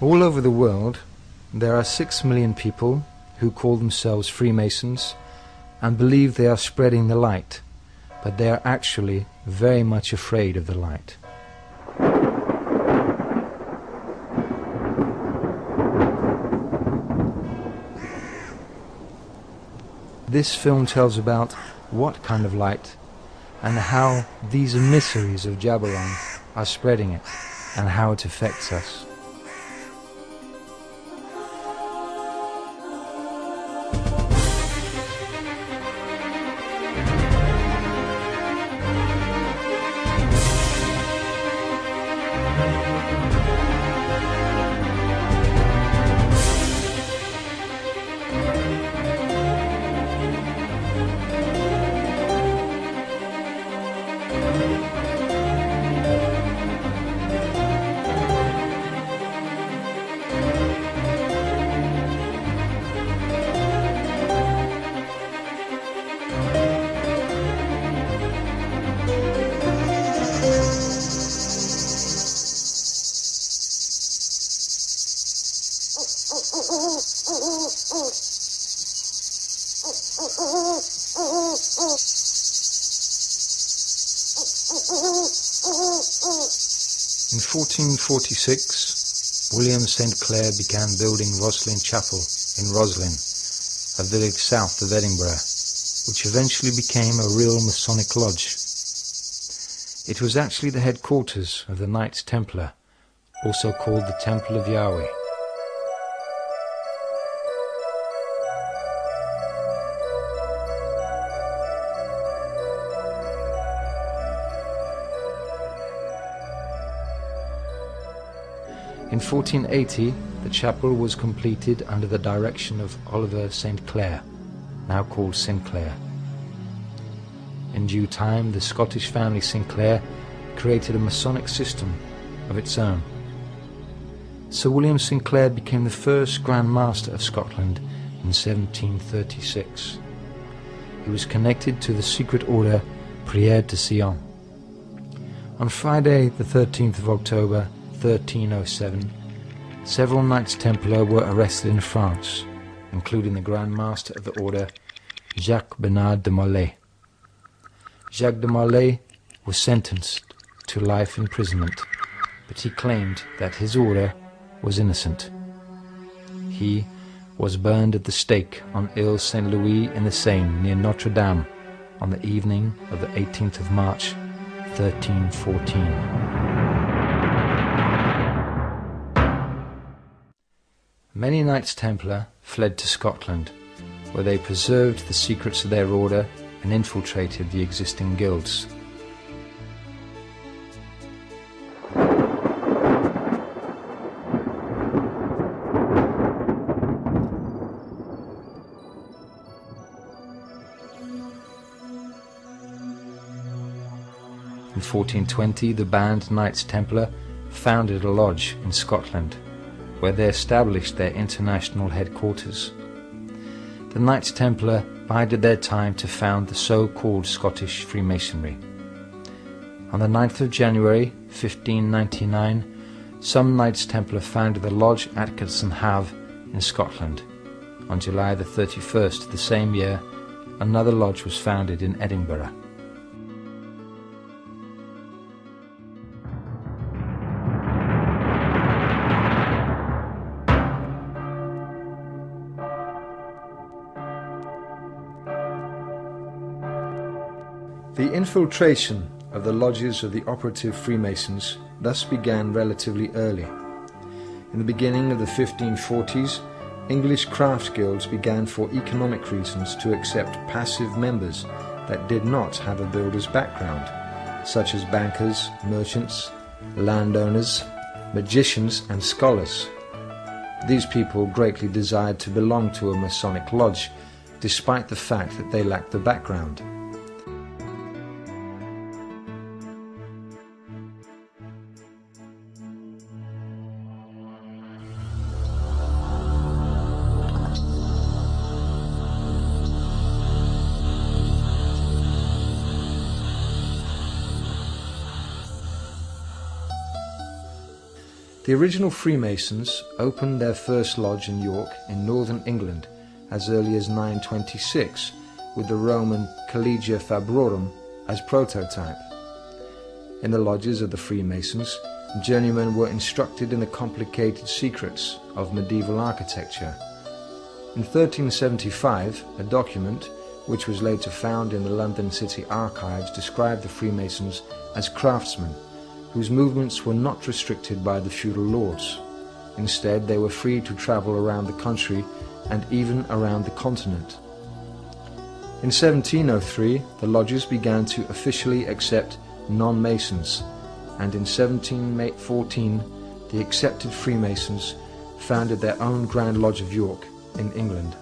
All over the world, there are 6 million people who call themselves Freemasons and believe they are spreading the light, but they are actually very much afraid of the light. This film tells about what kind of light and how these emissaries of Jahbulon are spreading it and how it affects us. In 1446, William St. Clair began building Roslin Chapel in Roslin, a village south of Edinburgh, which eventually became a real Masonic lodge. It was actually the headquarters of the Knights Templar, also called the Temple of Yahweh. In 1480, the chapel was completed under the direction of Oliver St. Clair, now called Sinclair. In due time, the Scottish family Sinclair created a Masonic system of its own. Sir William Sinclair became the first Grand Master of Scotland in 1736. He was connected to the secret order Prières de Sion. On Friday, the 13th of October, 1307, several Knights Templar were arrested in France, including the Grand Master of the order, Jacques Bernard de Molay. Jacques de Molay was sentenced to life imprisonment, but he claimed that his order was innocent. He was burned at the stake on Ile Saint-Louis in the Seine near Notre Dame on the evening of the 18th of March, 1314. Many Knights Templar fled to Scotland, where they preserved the secrets of their order and infiltrated the existing guilds. In 1420, the band Knights Templar founded a lodge in Scotland, where they established their international headquarters. The Knights Templar bided their time to found the so-called Scottish Freemasonry. On the 9th of January, 1599, some Knights Templar founded the lodge at Atkinson Have in Scotland. On July the 31st of the same year, another lodge was founded in Edinburgh. The infiltration of the lodges of the operative Freemasons thus began relatively early. In the beginning of the 1540s, English crafts guilds began for economic reasons to accept passive members that did not have a builder's background, such as bankers, merchants, landowners, magicians and scholars. These people greatly desired to belong to a Masonic lodge, despite the fact that they lacked the background. The original Freemasons opened their first lodge in York in northern England as early as 926, with the Roman Collegia Fabrorum as prototype. In the lodges of the Freemasons, journeymen were instructed in the complicated secrets of medieval architecture. In 1375, a document, which was later found in the London City Archives, described the Freemasons as craftsmen, whose movements were not restricted by the feudal lords. Instead, they were free to travel around the country and even around the continent. In 1703, the lodges began to officially accept non-Masons, and in 1714, the accepted Freemasons founded their own Grand Lodge of York in England.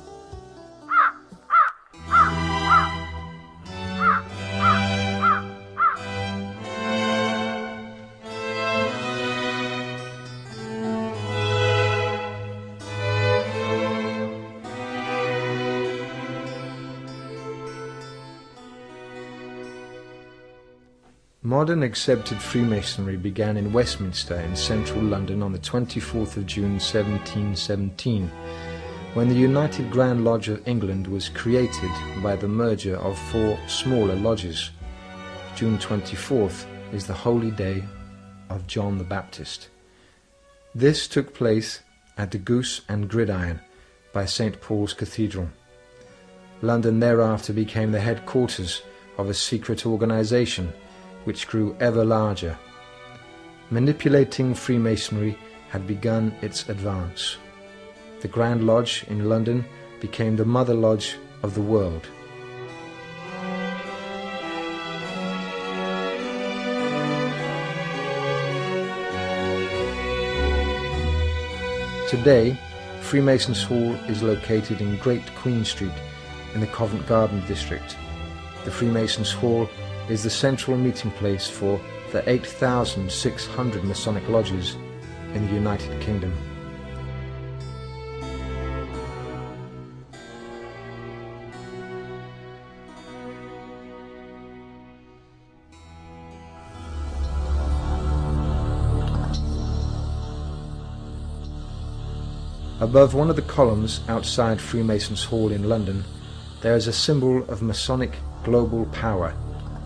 Modern accepted Freemasonry began in Westminster in central London on the 24th of June 1717, when the United Grand Lodge of England was created by the merger of 4 smaller lodges. June 24th is the holy day of John the Baptist. This took place at the Goose and Gridiron by St. Paul's Cathedral. London thereafter became the headquarters of a secret organization which grew ever larger. Manipulating Freemasonry had begun its advance. The Grand Lodge in London became the Mother Lodge of the world. Today, Freemasons' Hall is located in Great Queen Street in the Covent Garden district. The Freemasons' Hall is the central meeting place for the 8,600 Masonic lodges in the United Kingdom. Above one of the columns outside Freemasons' Hall in London, there is a symbol of Masonic global power,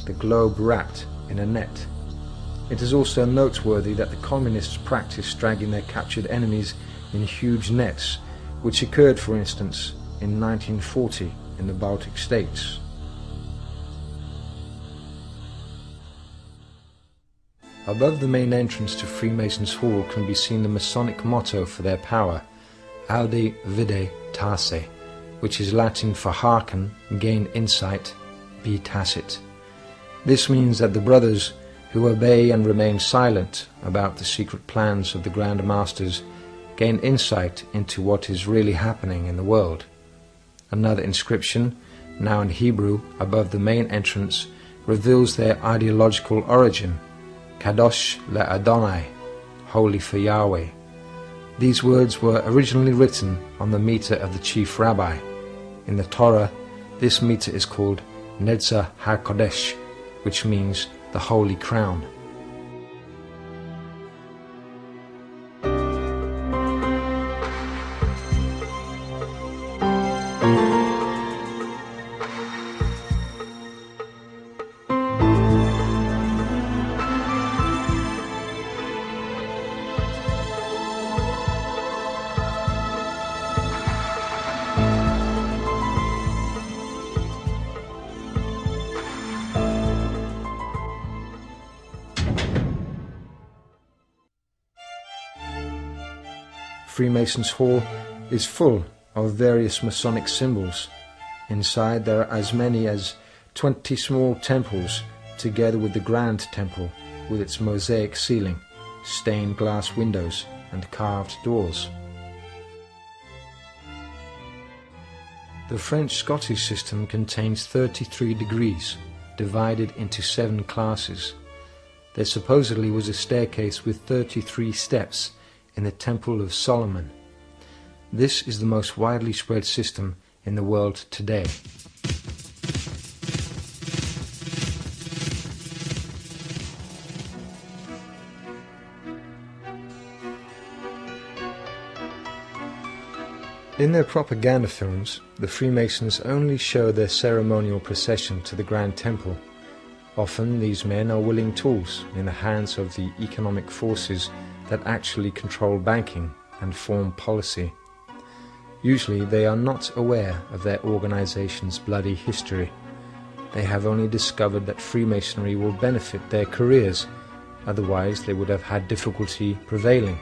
the globe wrapped in a net. It is also noteworthy that the communists practiced dragging their captured enemies in huge nets, which occurred, for instance, in 1940 in the Baltic states. Above the main entrance to Freemasons' Hall can be seen the Masonic motto for their power, Aude Vide Tace, which is Latin for hearken, gain insight, be tacit. This means that the brothers who obey and remain silent about the secret plans of the Grand Masters gain insight into what is really happening in the world. Another inscription, now in Hebrew, above the main entrance, reveals their ideological origin, Kadosh le'Adonai, holy for Yahweh. These words were originally written on the mitre of the chief rabbi. In the Torah, this mitre is called Netzah HaKodesh, which means the Holy Crown. Freemasons' Hall is full of various Masonic symbols. Inside there are as many as 20 small temples, together with the Grand Temple with its mosaic ceiling, stained glass windows and carved doors. The French-Scottish system contains 33 degrees, divided into 7 classes. There supposedly was a staircase with 33 steps in the Temple of Solomon. This is the most widely spread system in the world today. In their propaganda films, the Freemasons only show their ceremonial procession to the Grand Temple. Often these men are willing tools in the hands of the economic forces that actually control banking and form policy. Usually they are not aware of their organization's bloody history. They have only discovered that Freemasonry will benefit their careers, otherwise they would have had difficulty prevailing.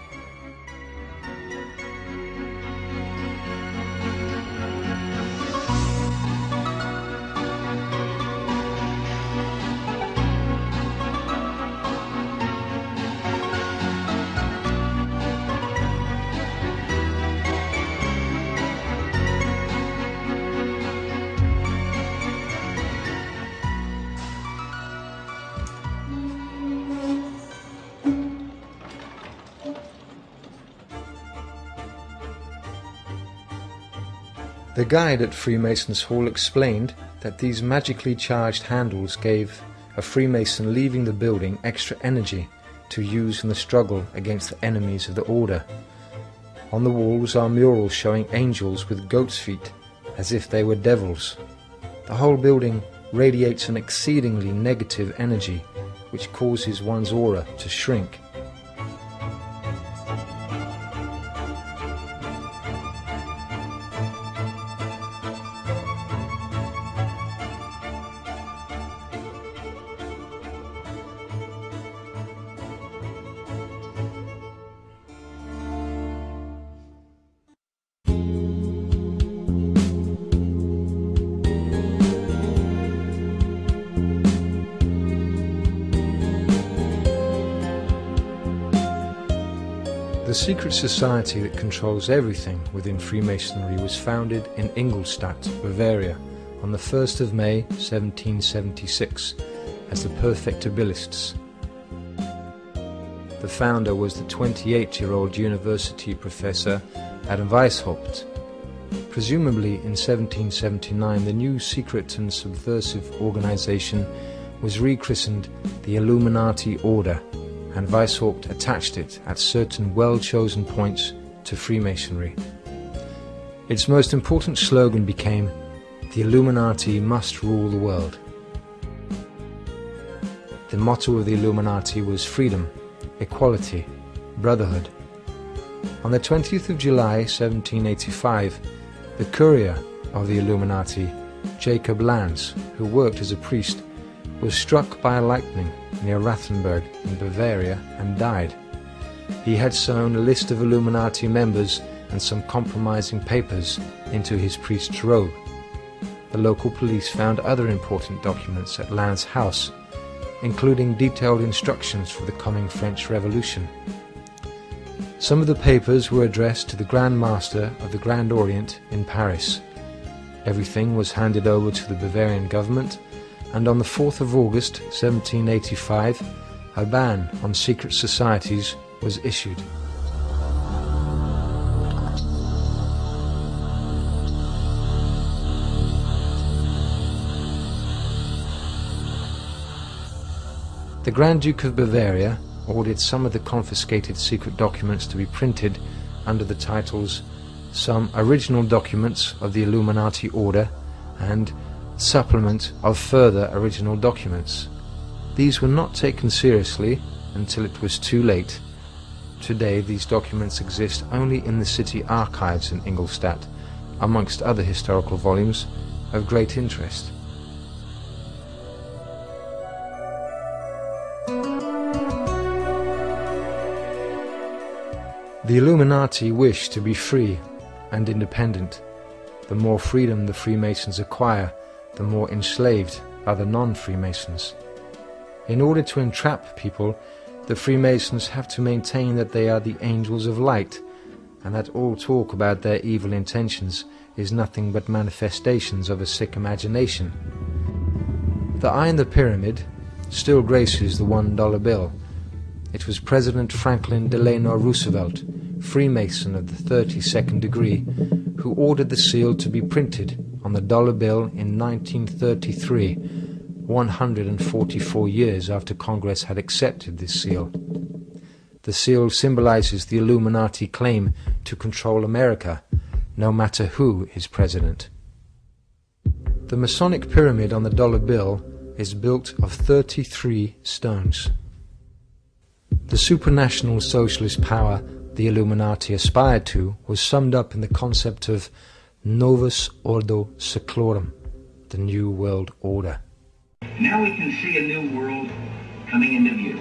The guide at Freemasons' Hall explained that these magically charged handles gave a Freemason leaving the building extra energy to use in the struggle against the enemies of the order. On the walls are murals showing angels with goat's feet, as if they were devils. The whole building radiates an exceedingly negative energy, which causes one's aura to shrink. The secret society that controls everything within Freemasonry was founded in Ingolstadt, Bavaria, on the 1st of May 1776 as the Perfectibilists. The founder was the 28-year-old university professor Adam Weishaupt. Presumably in 1779 the new secret and subversive organization was rechristened the Illuminati Order, and Weishaupt attached it at certain well-chosen points to Freemasonry. Its most important slogan became, "The Illuminati must rule the world." The motto of the Illuminati was freedom, equality, brotherhood. On the 20th of July 1785, the courier of the Illuminati, Jacob Lanz, who worked as a priest, was struck by a lightning near Rathenberg in Bavaria and died. He had sewn a list of Illuminati members and some compromising papers into his priest's robe. The local police found other important documents at Lanz's house, including detailed instructions for the coming French Revolution. Some of the papers were addressed to the Grand Master of the Grand Orient in Paris. Everything was handed over to the Bavarian government, and on the 4th of August 1785, a ban on secret societies was issued. The Grand Duke of Bavaria ordered some of the confiscated secret documents to be printed under the titles "Some Original Documents of the Illuminati Order" and "Supplement of Further Original Documents." These were not taken seriously until it was too late. Today these documents exist only in the city archives in Ingolstadt, amongst other historical volumes of great interest. The Illuminati wish to be free and independent. The more freedom the Freemasons acquire, the more enslaved are the non-Freemasons. In order to entrap people, the Freemasons have to maintain that they are the angels of light, and that all talk about their evil intentions is nothing but manifestations of a sick imagination. The eye in the pyramid still graces the $1 bill. It was President Franklin Delano Roosevelt, Freemason of the 32nd degree, who ordered the seal to be printed on the dollar bill in 1933, 144 years after Congress had accepted this seal. The seal symbolizes the Illuminati claim to control America, no matter who is president. The Masonic pyramid on the dollar bill is built of 33 stones. The supranational socialist power the Illuminati aspired to was summed up in the concept of Novus Ordo Seclorum, the New World Order. Now we can see a new world coming into view.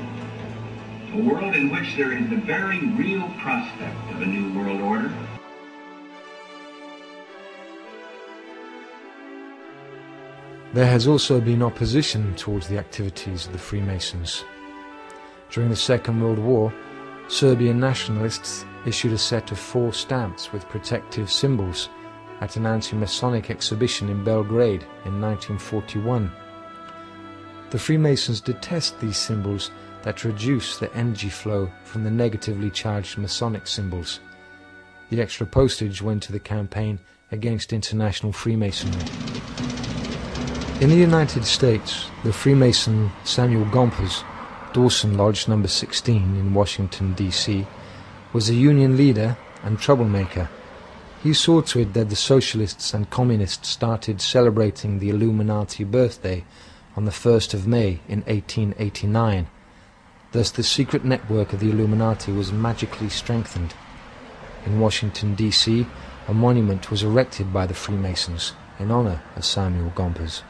A world in which there is the very real prospect of a new world order. There has also been opposition towards the activities of the Freemasons. During the Second World War, Serbian nationalists issued a set of 4 stamps with protective symbols at an anti-Masonic exhibition in Belgrade in 1941. The Freemasons detest these symbols that reduce the energy flow from the negatively charged Masonic symbols. The extra postage went to the campaign against international Freemasonry. In the United States, the Freemason Samuel Gompers, Dawson Lodge No. 16 in Washington, D.C., was a union leader and troublemaker. He saw to it that the socialists and communists started celebrating the Illuminati birthday on the 1st of May in 1889. Thus the secret network of the Illuminati was magically strengthened. In Washington, D.C., a monument was erected by the Freemasons in honor of Samuel Gompers.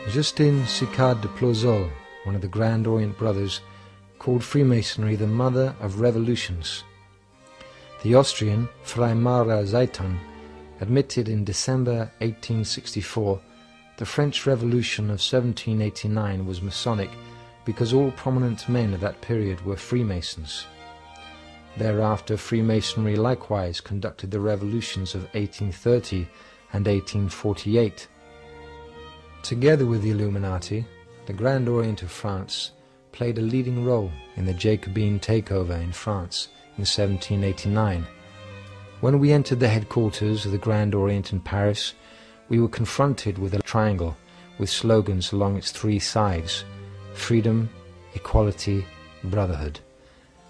Justin Sicard de Plozol, one of the Grand Orient Brothers, called Freemasonry the mother of revolutions. The Austrian Freimaurer Zeitung admitted in December 1864 the French Revolution of 1789 was Masonic because all prominent men of that period were Freemasons. Thereafter Freemasonry likewise conducted the revolutions of 1830 and 1848. Together with the Illuminati, the Grand Orient of France played a leading role in the Jacobin takeover in France in 1789. When we entered the headquarters of the Grand Orient in Paris, we were confronted with a triangle with slogans along its 3 sides: freedom, equality, brotherhood.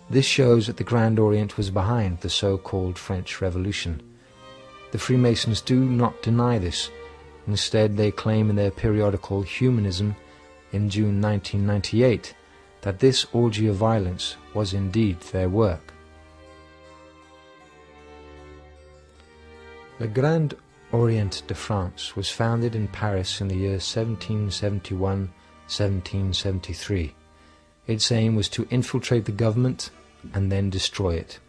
This shows that the Grand Orient was behind the so-called French Revolution. The Freemasons do not deny this. Instead, they claim in their periodical Humanism in June 1998 that this orgy of violence was indeed their work. Le Grand Orient de France was founded in Paris in the year 1771-1773. Its aim was to infiltrate the government and then destroy it.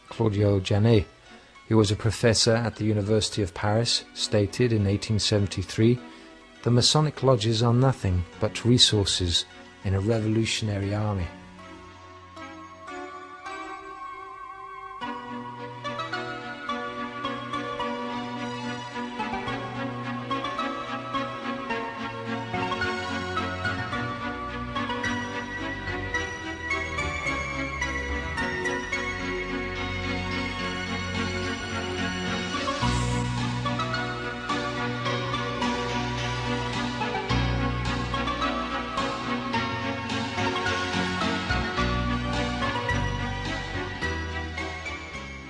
Claudio Janet, who was a professor at the University of Paris, stated in 1873, "The Masonic lodges are nothing but resources in a revolutionary army."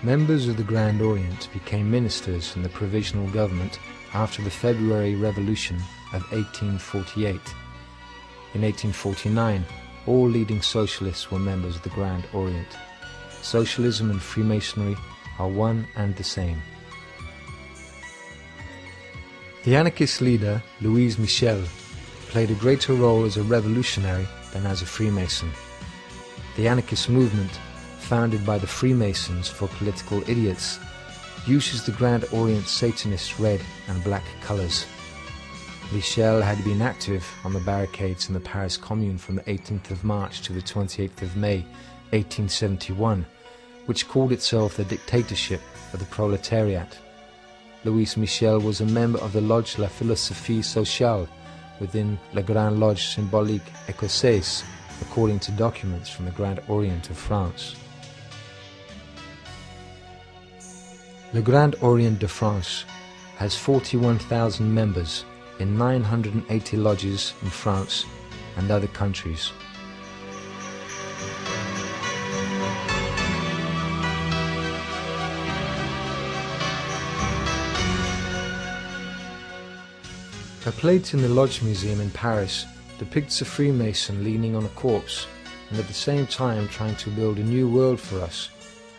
Members of the Grand Orient became ministers in the provisional government after the February Revolution of 1848. In 1849, all leading socialists were members of the Grand Orient. Socialism and Freemasonry are one and the same. The anarchist leader, Louis Michel, played a greater role as a revolutionary than as a Freemason. The anarchist movement, founded by the Freemasons for political idiots, uses the Grand Orient Satanist red and black colours. Michel had been active on the barricades in the Paris Commune from the 18th of March to the 28th of May 1871, which called itself the dictatorship of the proletariat. Louis Michel was a member of the Lodge La Philosophie Sociale within La Grande Loge Symbolique Écossaise, according to documents from the Grand Orient of France. Le Grand Orient de France has 41,000 members in 980 lodges in France and other countries. A plate in the Lodge Museum in Paris depicts a Freemason leaning on a corpse and at the same time trying to build a new world for us,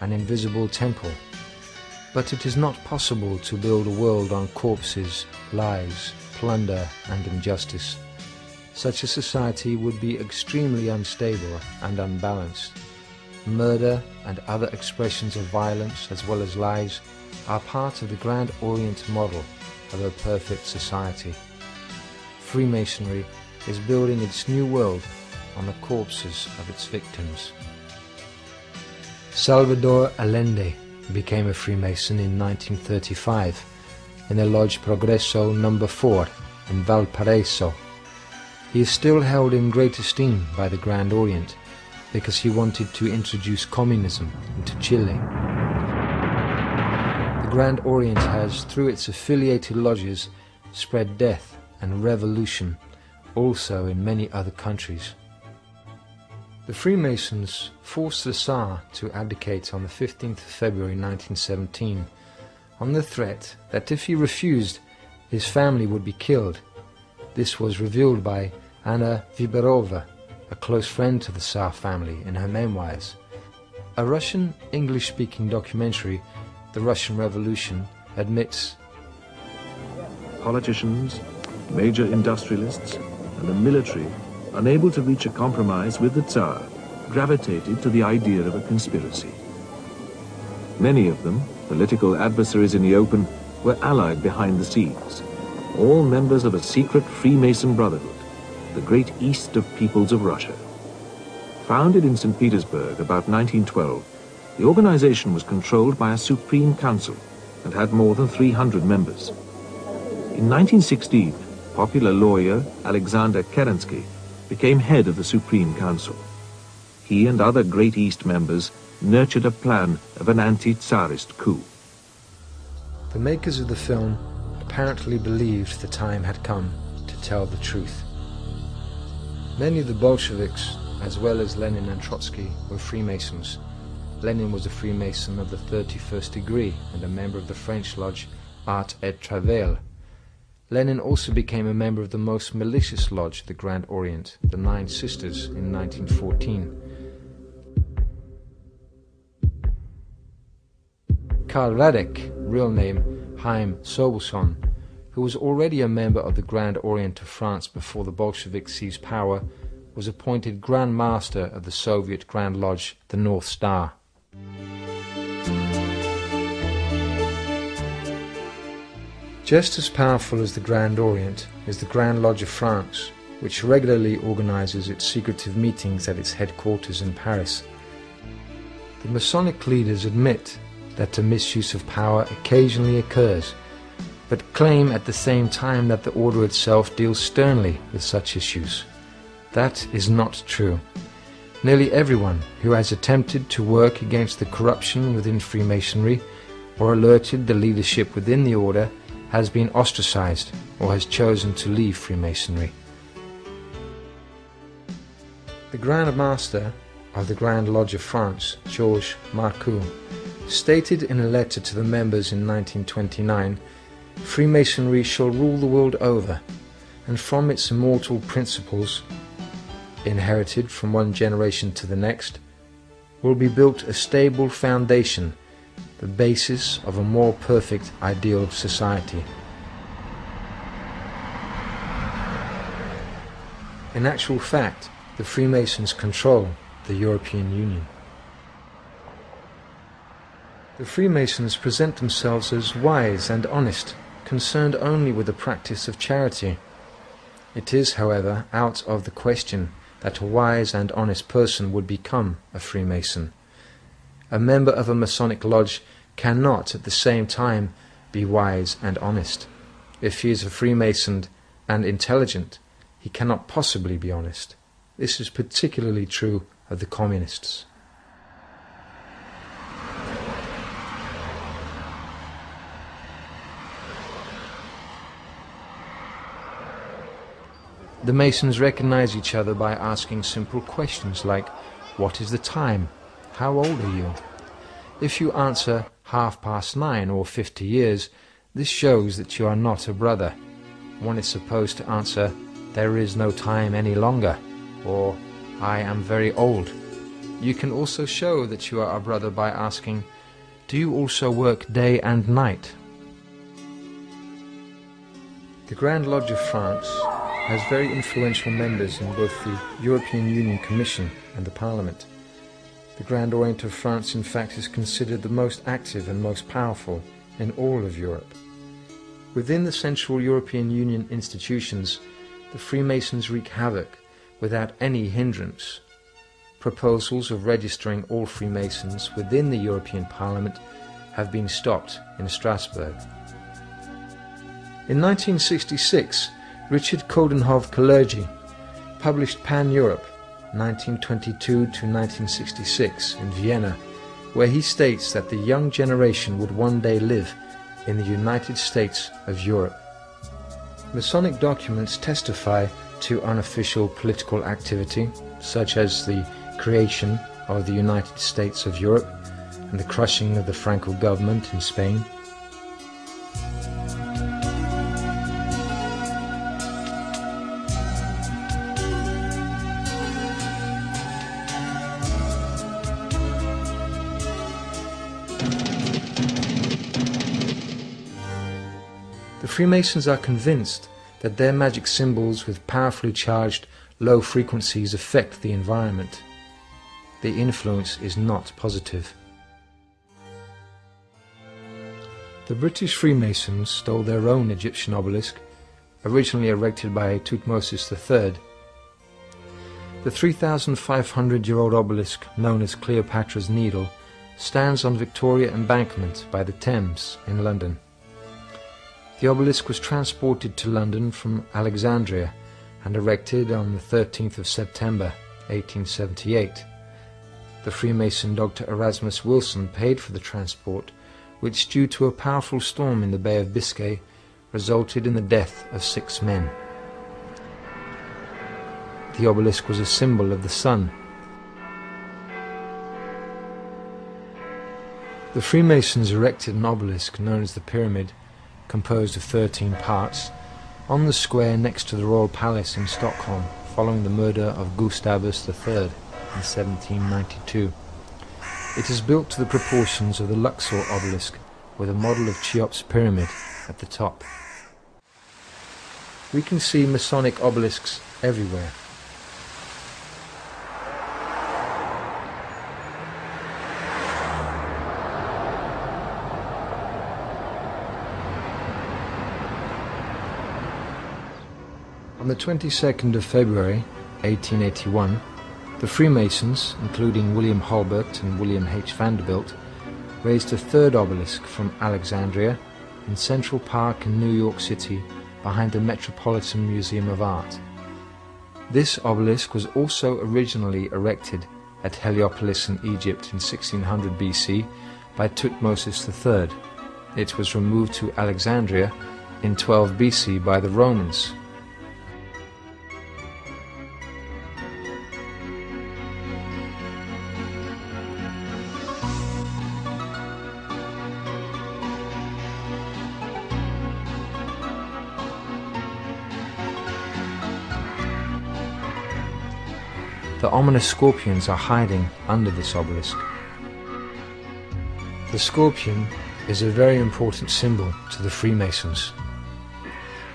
an invisible temple. But it is not possible to build a world on corpses, lies, plunder and injustice. Such a society would be extremely unstable and unbalanced. Murder and other expressions of violence as well as lies are part of the Grand Orient model of a perfect society. Freemasonry is building its new world on the corpses of its victims. Salvador Allende became a Freemason in 1935 in the Lodge Progreso No. 4 in Valparaiso. He is still held in great esteem by the Grand Orient because he wanted to introduce communism into Chile. The Grand Orient has, through its affiliated lodges, spread death and revolution also in many other countries. The Freemasons forced the Tsar to abdicate on the 15th of February 1917 on the threat that if he refused, his family would be killed. This was revealed by Anna Viberova, a close friend to the Tsar family, in her memoirs. A Russian English-speaking documentary, The Russian Revolution, admits politicians, major industrialists, and the military, unable to reach a compromise with the Tsar, gravitated to the idea of a conspiracy. Many of them, political adversaries in the open, were allied behind the scenes, all members of a secret Freemason brotherhood, the Great East of Peoples of Russia. Founded in St. Petersburg about 1912, the organization was controlled by a Supreme Council and had more than 300 members. In 1916, popular lawyer Alexander Kerensky became head of the Supreme Council. He and other Great East members nurtured a plan of an anti-Tsarist coup. The makers of the film apparently believed the time had come to tell the truth. Many of the Bolsheviks, as well as Lenin and Trotsky, were Freemasons. Lenin was a Freemason of the 31st degree and a member of the French lodge Art et Travail. Lenin also became a member of the most malicious lodge of the Grand Orient, the Nine Sisters, in 1914. Karl Radek, real name Chaim Sobelson, who was already a member of the Grand Orient of France before the Bolsheviks seized power, was appointed Grand Master of the Soviet Grand Lodge, the North Star. Just as powerful as the Grand Orient is the Grand Lodge of France, which regularly organizes its secretive meetings at its headquarters in Paris. The Masonic leaders admit that a misuse of power occasionally occurs, but claim at the same time that the order itself deals sternly with such issues. That is not true. Nearly everyone who has attempted to work against the corruption within Freemasonry or alerted the leadership within the order has been ostracized or has chosen to leave Freemasonry. The Grand Master of the Grand Lodge of France, Georges Marcoux, stated in a letter to the members in 1929, "Freemasonry shall rule the world over, and from its immortal principles, inherited from one generation to the next, will be built a stable foundation, the basis of a more perfect ideal society." In actual fact, the Freemasons control the European Union. The Freemasons present themselves as wise and honest, concerned only with the practice of charity. It is, however, out of the question that a wise and honest person would become a Freemason. A member of a Masonic lodge cannot at the same time be wise and honest. If he is a Freemason and intelligent, he cannot possibly be honest. This is particularly true of the communists. The Masons recognize each other by asking simple questions like, "What is the time? How old are you?" If you answer 9:30 or 50 years, this shows that you are not a brother. one is supposed to answer, "There is no time any longer," or "I am very old." You can also show that you are a brother by asking, "Do you also work day and night?" The Grand Lodge of France has very influential members in both the European Union Commission and the Parliament. The Grand Orient of France, in fact, is considered the most active and most powerful in all of Europe. Within the Central European Union institutions, the Freemasons wreak havoc without any hindrance. Proposals of registering all Freemasons within the European Parliament have been stopped in Strasbourg. In 1966, Richard Coudenhove-Kalergi published Pan-Europe 1922 to 1966 in Vienna, where he states that the young generation would one day live in the United States of Europe. Masonic documents testify to unofficial political activity, such as the creation of the United States of Europe and the crushing of the Franco government in Spain. The Freemasons are convinced that their magic symbols with powerfully charged low frequencies affect the environment. The influence is not positive. The British Freemasons stole their own Egyptian obelisk, originally erected by Thutmose III. The 3,500-year-old obelisk, known as Cleopatra's Needle, stands on Victoria Embankment by the Thames in London. The obelisk was transported to London from Alexandria and erected on the 13th of September 1878. The Freemason Dr. Erasmus Wilson paid for the transport, which, due to a powerful storm in the Bay of Biscay, resulted in the death of 6 men. The obelisk was a symbol of the sun. The Freemasons erected an obelisk known as the Pyramid, composed of 13 parts, on the square next to the Royal Palace in Stockholm following the murder of Gustavus III in 1792. It is built to the proportions of the Luxor obelisk, with a model of Cheops' pyramid at the top. We can see Masonic obelisks everywhere. On the 22nd of February 1881, the Freemasons, including William Hulbert and William H. Vanderbilt, raised a third obelisk from Alexandria in Central Park in New York City behind the Metropolitan Museum of Art. This obelisk was also originally erected at Heliopolis in Egypt in 1600 BC by Thutmose III. It was removed to Alexandria in 12 BC by the Romans. The ominous scorpions are hiding under this obelisk. The scorpion is a very important symbol to the Freemasons.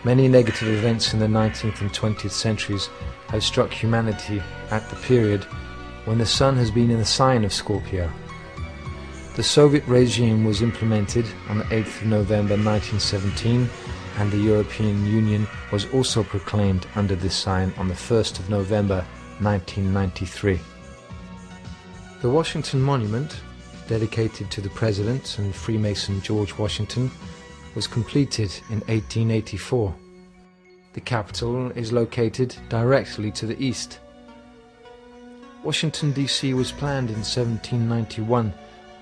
Many negative events in the 19th and 20th centuries have struck humanity at the period when the sun has been in the sign of Scorpio. The Soviet regime was implemented on the 8th of November 1917, and the European Union was also proclaimed under this sign on the 1st of November 1993. The Washington Monument, dedicated to the President and Freemason George Washington, was completed in 1884. The Capitol is located directly to the east. Washington, D.C. was planned in 1791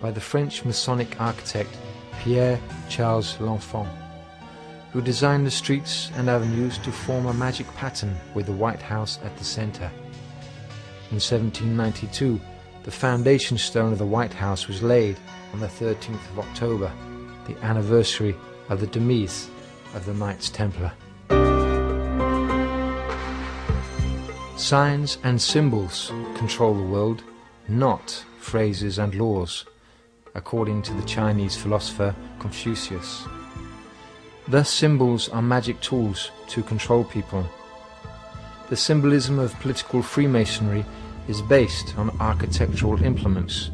by the French Masonic architect Pierre-Charles L'Enfant, who designed the streets and avenues to form a magic pattern with the White House at the center. In 1792, the foundation stone of the White House was laid on the 13th of October, the anniversary of the demise of the Knights Templar. Signs and symbols control the world, not phrases and laws, according to the Chinese philosopher Confucius. Thus symbols are magic tools to control people. The symbolism of political Freemasonry is based on architectural implements.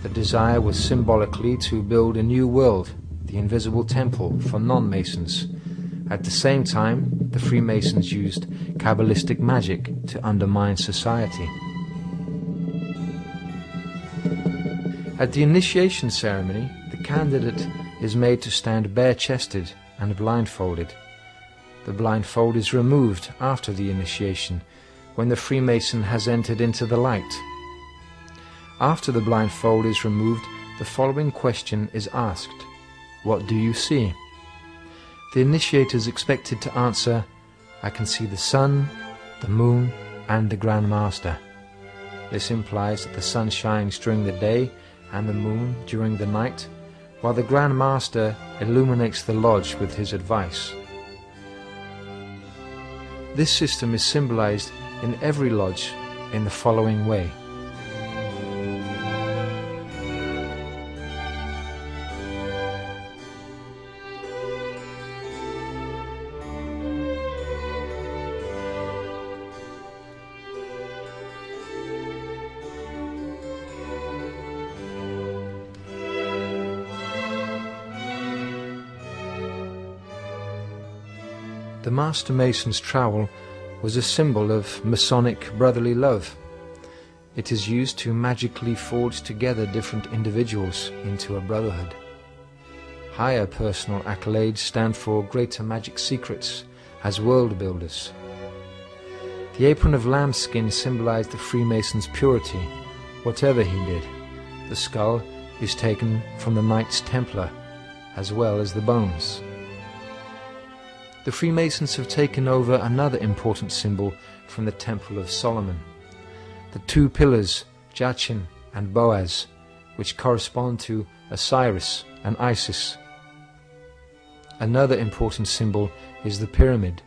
The desire was symbolically to build a new world, the invisible temple for non-Masons. At the same time, the Freemasons used Kabbalistic magic to undermine society. At the initiation ceremony, the candidate is made to stand bare-chested and blindfolded. The blindfold is removed after the initiation, when the Freemason has entered into the light. After the blindfold is removed, the following question is asked: "What do you see?" The initiator is expected to answer, "I can see the sun, the moon, and the Grand Master." This implies that the sun shines during the day and the moon during the night, while the Grand Master illuminates the lodge with his advice. This system is symbolized in every lodge in the following way. The Master Mason's trowel was a symbol of Masonic brotherly love. It is used to magically forge together different individuals into a brotherhood. Higher personal accolades stand for greater magic secrets as world builders. The apron of lambskin symbolized the Freemason's purity, whatever he did. The skull is taken from the Knights Templar, as well as the bones. The Freemasons have taken over another important symbol from the Temple of Solomon, the two pillars, Jachin and Boaz, which correspond to Osiris and Isis. Another important symbol is the pyramid.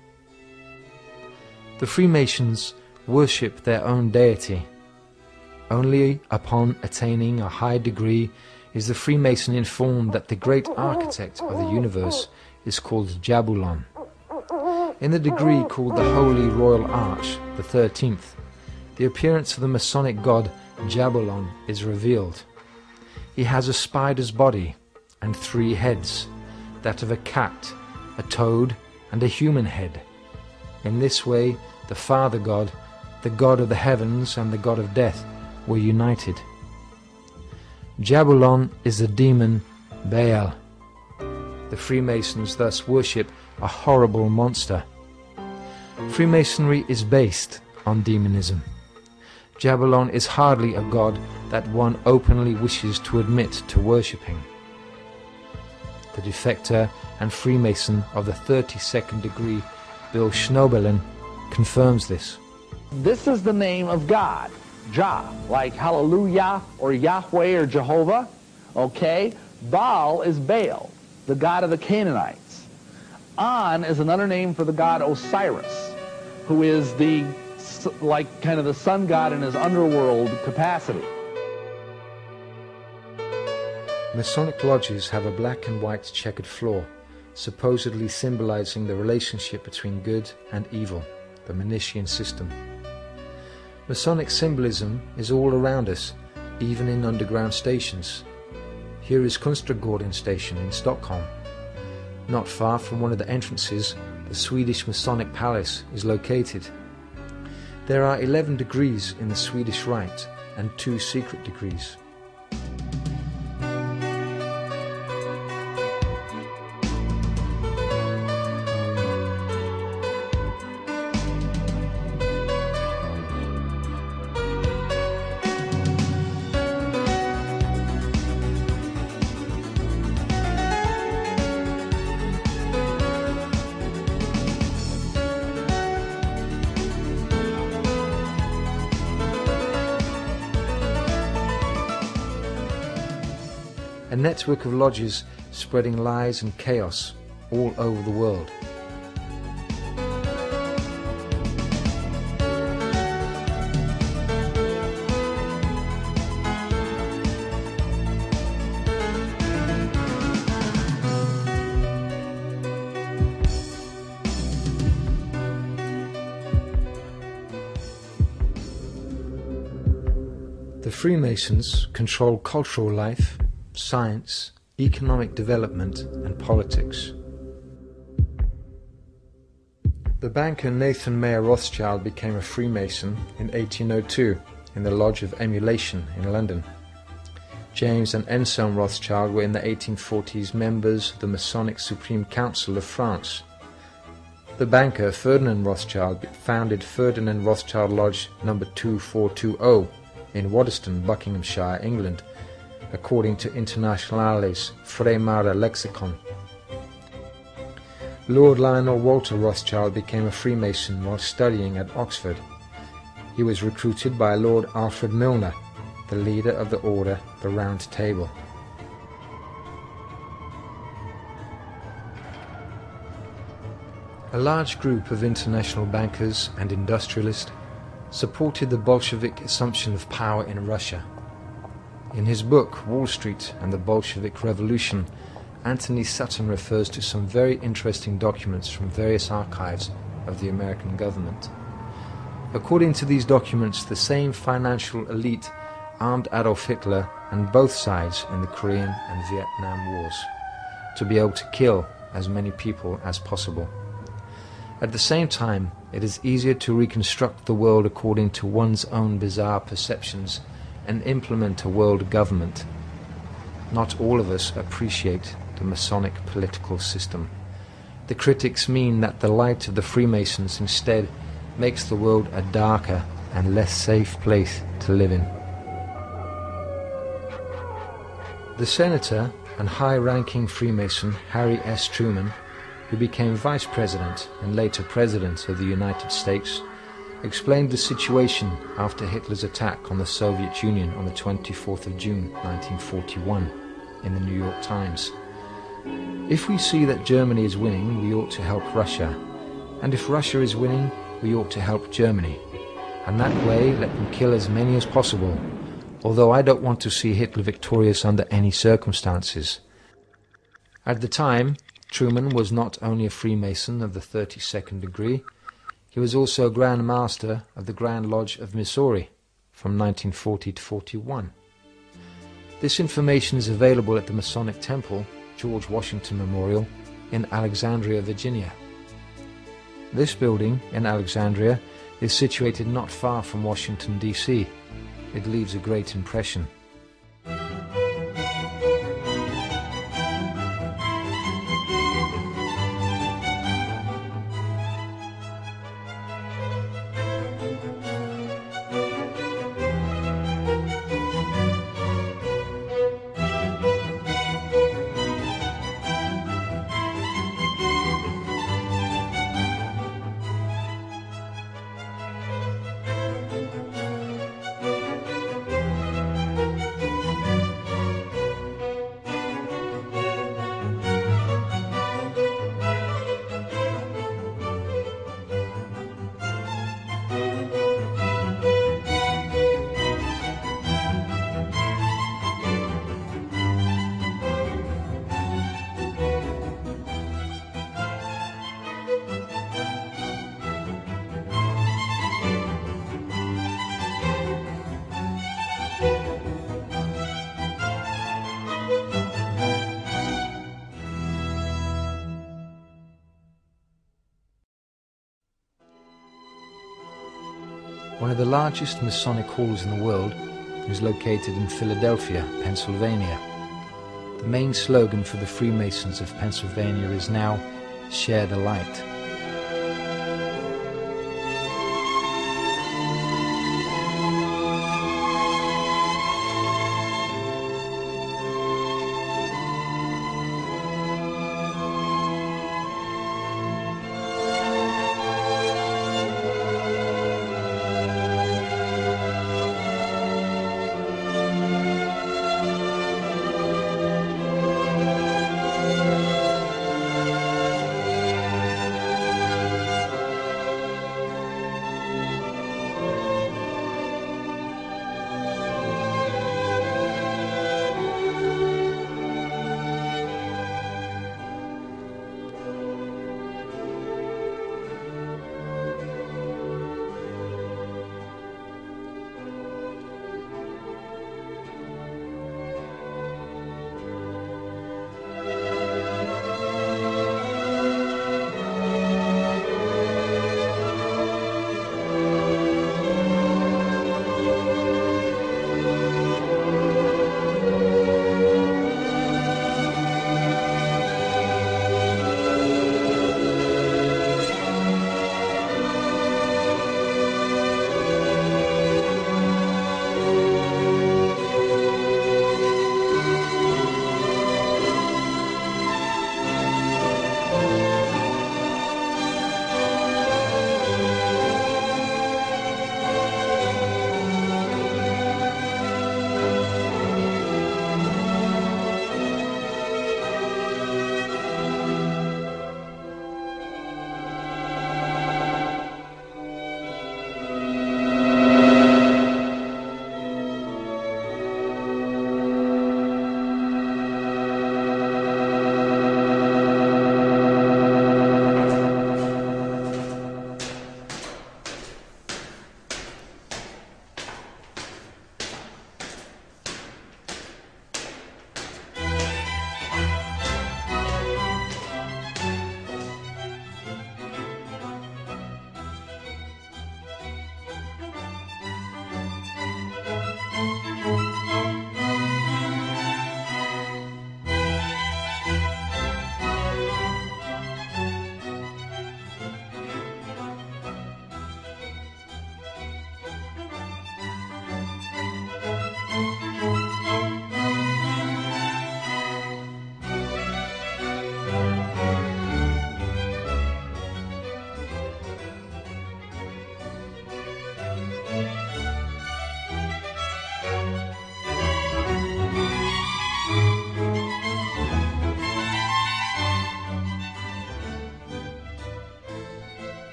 The Freemasons worship their own deity. Only upon attaining a high degree is the Freemason informed that the great architect of the universe is called Jahbulon. In the degree called the Holy Royal Arch, the 13th, the appearance of the Masonic god Jahbulon is revealed. He has a spider's body and 3 heads, that of a cat, a toad, and a human head. In this way, the Father God, the God of the heavens, and the God of death were united. Jahbulon is the demon Baal. The Freemasons thus worship a horrible monster. Freemasonry is based on demonism. Jahbulon is hardly a god that one openly wishes to admit to worshipping. The defector and Freemason of the 32nd degree, Bill Schnoebelen, confirms this. This is the name of God, Jah, like Hallelujah or Yahweh or Jehovah, okay? Baal is Baal, the god of the Canaanites. An is another name for the god Osiris, who is the, like, kind of the sun god in his underworld capacity. Masonic lodges have a black and white checkered floor, supposedly symbolizing the relationship between good and evil, the Manichean system. Masonic symbolism is all around us, even in underground stations. Here is Kungsträdgården station in Stockholm. Not far from one of the entrances, the Swedish Masonic Palace is located. There are 11 degrees in the Swedish Rite and 2 secret degrees. A network of lodges spreading lies and chaos all over the world. The Freemasons control cultural life, science, economic development, and politics. The banker Nathan Mayer Rothschild became a Freemason in 1802 in the Lodge of Emulation in London. James and Anselm Rothschild were in the 1840s members of the Masonic Supreme Council of France. The banker Ferdinand Rothschild founded Ferdinand Rothschild Lodge No. 2420 in Waddesdon, Buckinghamshire, England, according to Internationales Freimaurer Lexicon. Lord Lionel Walter Rothschild became a Freemason while studying at Oxford. He was recruited by Lord Alfred Milner, the leader of the order the Round Table. A large group of international bankers and industrialists supported the Bolshevik assumption of power in Russia. In his book Wall Street and the Bolshevik Revolution, Anthony Sutton refers to some very interesting documents from various archives of the American government. According to these documents, the same financial elite armed Adolf Hitler and both sides in the Korean and Vietnam Wars to be able to kill as many people as possible. At the same time, it is easier to reconstruct the world according to one's own bizarre perceptions and implement a world government. Not all of us appreciate the Masonic political system. The critics mean that the light of the Freemasons instead makes the world a darker and less safe place to live in. The senator and high-ranking Freemason Harry S. Truman, who became vice president and later president of the United States, explained the situation after Hitler's attack on the Soviet Union on the 24th of June 1941 in the New York Times. If we see that Germany is winning, we ought to help Russia, and if Russia is winning, we ought to help Germany, and that way let them kill as many as possible, although I don't want to see Hitler victorious under any circumstances. At the time, Truman was not only a Freemason of the 32nd degree, he was also Grand Master of the Grand Lodge of Missouri from 1940 to 41. This information is available at the Masonic Temple, George Washington Memorial, in Alexandria, Virginia. This building in Alexandria is situated not far from Washington, D.C. It leaves a great impression. One of the largest Masonic halls in the world is located in Philadelphia, Pennsylvania. The main slogan for the Freemasons of Pennsylvania is now, "Share the Light."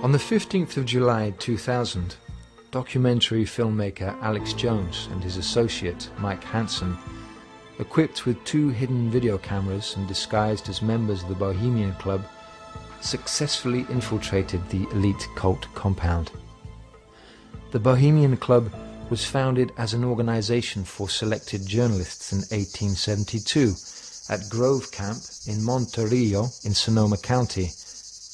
On the 15th of July 2000, documentary filmmaker Alex Jones and his associate Mike Hansen, equipped with 2 hidden video cameras and disguised as members of the Bohemian Club, successfully infiltrated the elite cult compound. The Bohemian Club was founded as an organization for selected journalists in 1872 at Grove Camp in Monterillo in Sonoma County,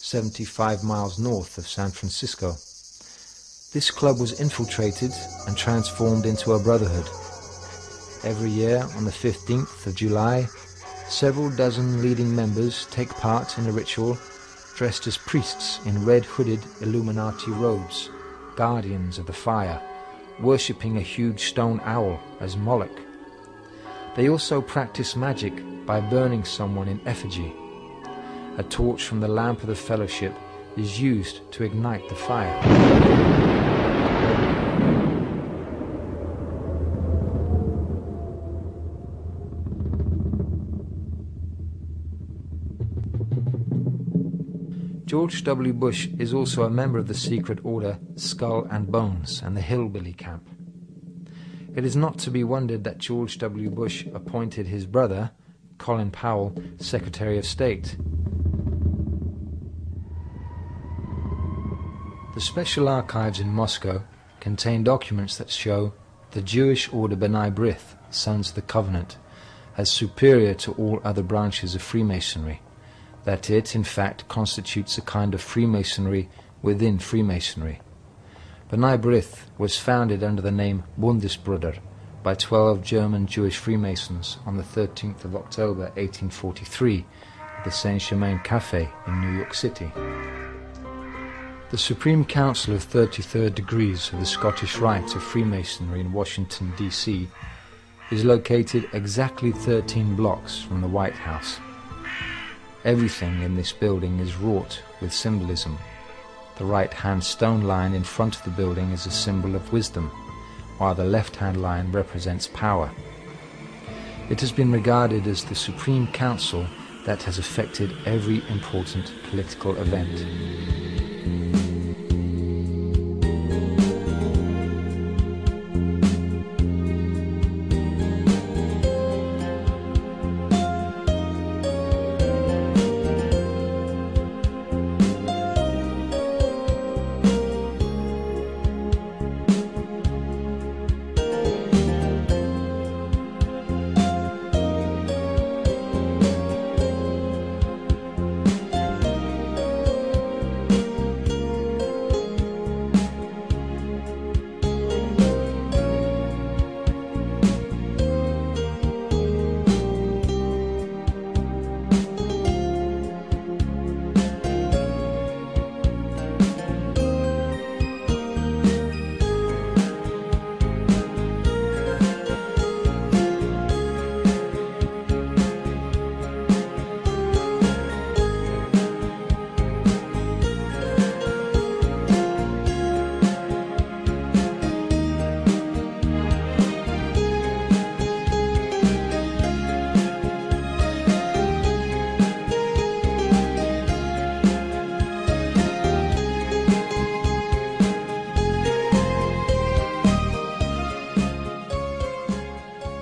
75 miles north of San Francisco. This club was infiltrated and transformed into a brotherhood. Every year on the 15th of July, several dozen leading members take part in a ritual dressed as priests in red-hooded Illuminati robes, guardians of the fire, worshipping a huge stone owl as Moloch. They also practice magic by burning someone in effigy. A torch from the lamp of the fellowship is used to ignite the fire. George W. Bush is also a member of the secret order Skull and Bones and the Hillbilly Camp. It is not to be wondered that George W. Bush appointed his brother, Colin Powell, Secretary of State. The Special Archives in Moscow contain documents that show the Jewish order B'nai B'rith, Sons of the Covenant, as superior to all other branches of Freemasonry, that it, in fact, constitutes a kind of Freemasonry within Freemasonry. B'nai B'rith was founded under the name Bundesbruder by 12 German Jewish Freemasons on the 13th of October 1843 at the Saint-Germain Café in New York City. The Supreme Council of 33rd Degrees of the Scottish Rite of Freemasonry in Washington, D.C. is located exactly 13 blocks from the White House. Everything in this building is wrought with symbolism. The right-hand stone line in front of the building is a symbol of wisdom, while the left-hand line represents power. It has been regarded as the Supreme Council that has affected every important political event.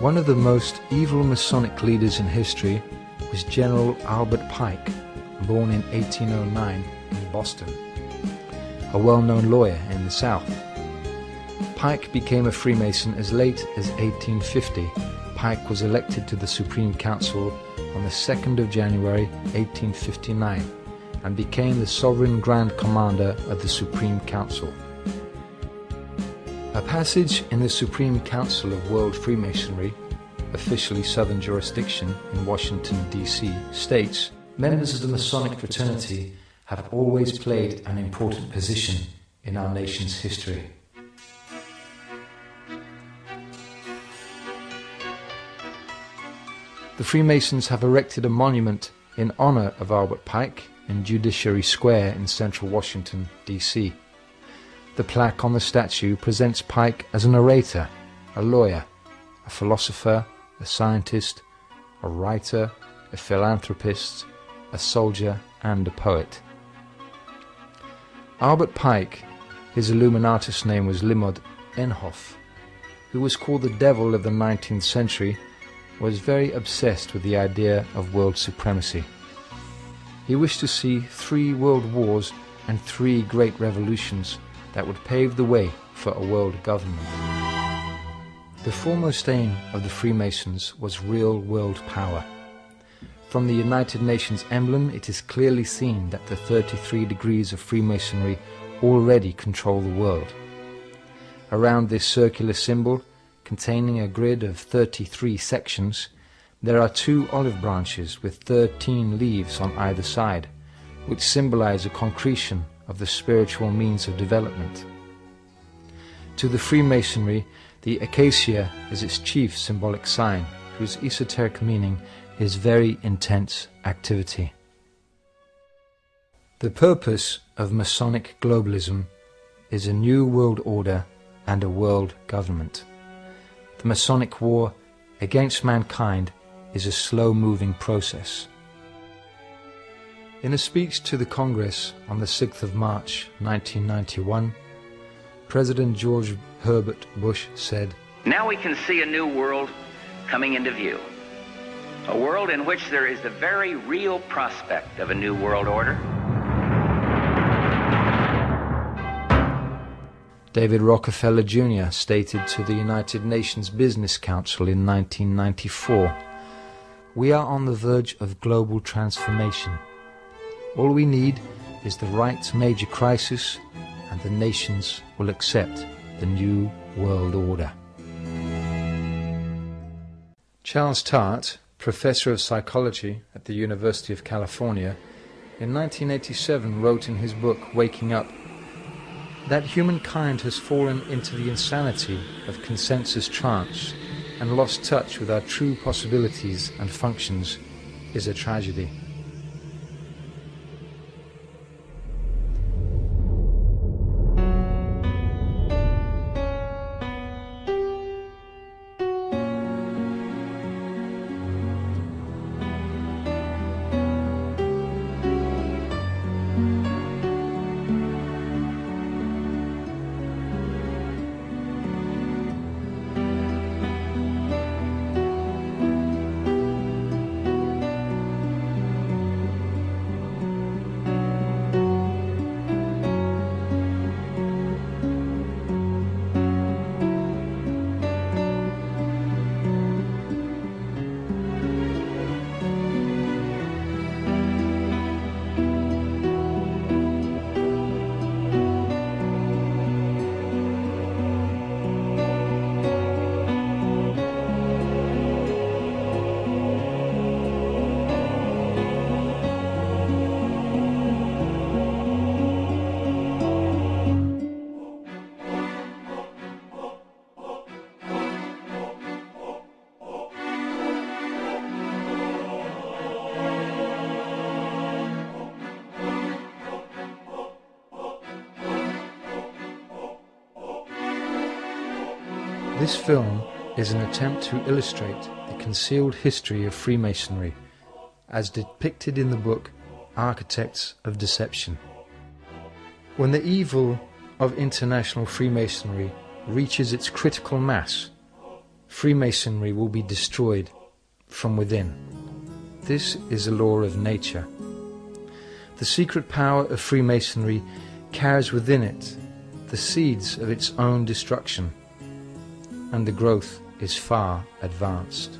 One of the most evil Masonic leaders in history was General Albert Pike, born in 1809 in Boston, a well-known lawyer in the South. Pike became a Freemason as late as 1850. Pike was elected to the Supreme Council on the 2nd of January 1859 and became the Sovereign Grand Commander of the Supreme Council. A passage in the Supreme Council of World Freemasonry, officially Southern jurisdiction in Washington, D.C., states, "Members of the Masonic fraternity have always played an important position in our nation's history." The Freemasons have erected a monument in honor of Albert Pike in Judiciary Square in central Washington, D.C. The plaque on the statue presents Pike as an orator, a lawyer, a philosopher, a scientist, a writer, a philanthropist, a soldier, and a poet. Albert Pike, his Illuminatus name was Limod Enhoff, who was called the devil of the 19th century, was very obsessed with the idea of world supremacy. He wished to see 3 world wars and 3 great revolutions that would pave the way for a world government. The foremost aim of the Freemasons was real world power. From the United Nations emblem, it is clearly seen that the 33 degrees of Freemasonry already control the world. Around this circular symbol, containing a grid of 33 sections, there are 2 olive branches with 13 leaves on either side, which symbolize a concretion of the spiritual means of development. To the Freemasonry, the acacia is its chief symbolic sign, whose esoteric meaning is very intense activity. The purpose of Masonic globalism is a new world order and a world government. The Masonic war against mankind is a slow-moving process. In a speech to the Congress on the 6th of March 1991, President George Herbert Bush said, "Now we can see a new world coming into view. A world in which there is the very real prospect of a new world order." David Rockefeller Jr. stated to the United Nations Business Council in 1994, "We are on the verge of global transformation. All we need is the right major crisis, and the nations will accept the new world order." Charles Tart, professor of psychology at the University of California, in 1987 wrote in his book Waking Up that humankind has fallen into the insanity of consensus trance and lost touch with our true possibilities and functions is a tragedy. This film is an attempt to illustrate the concealed history of Freemasonry as depicted in the book Architects of Deception. When the evil of international Freemasonry reaches its critical mass, Freemasonry will be destroyed from within. This is a law of nature. The secret power of Freemasonry carries within it the seeds of its own destruction, and the growth is far advanced.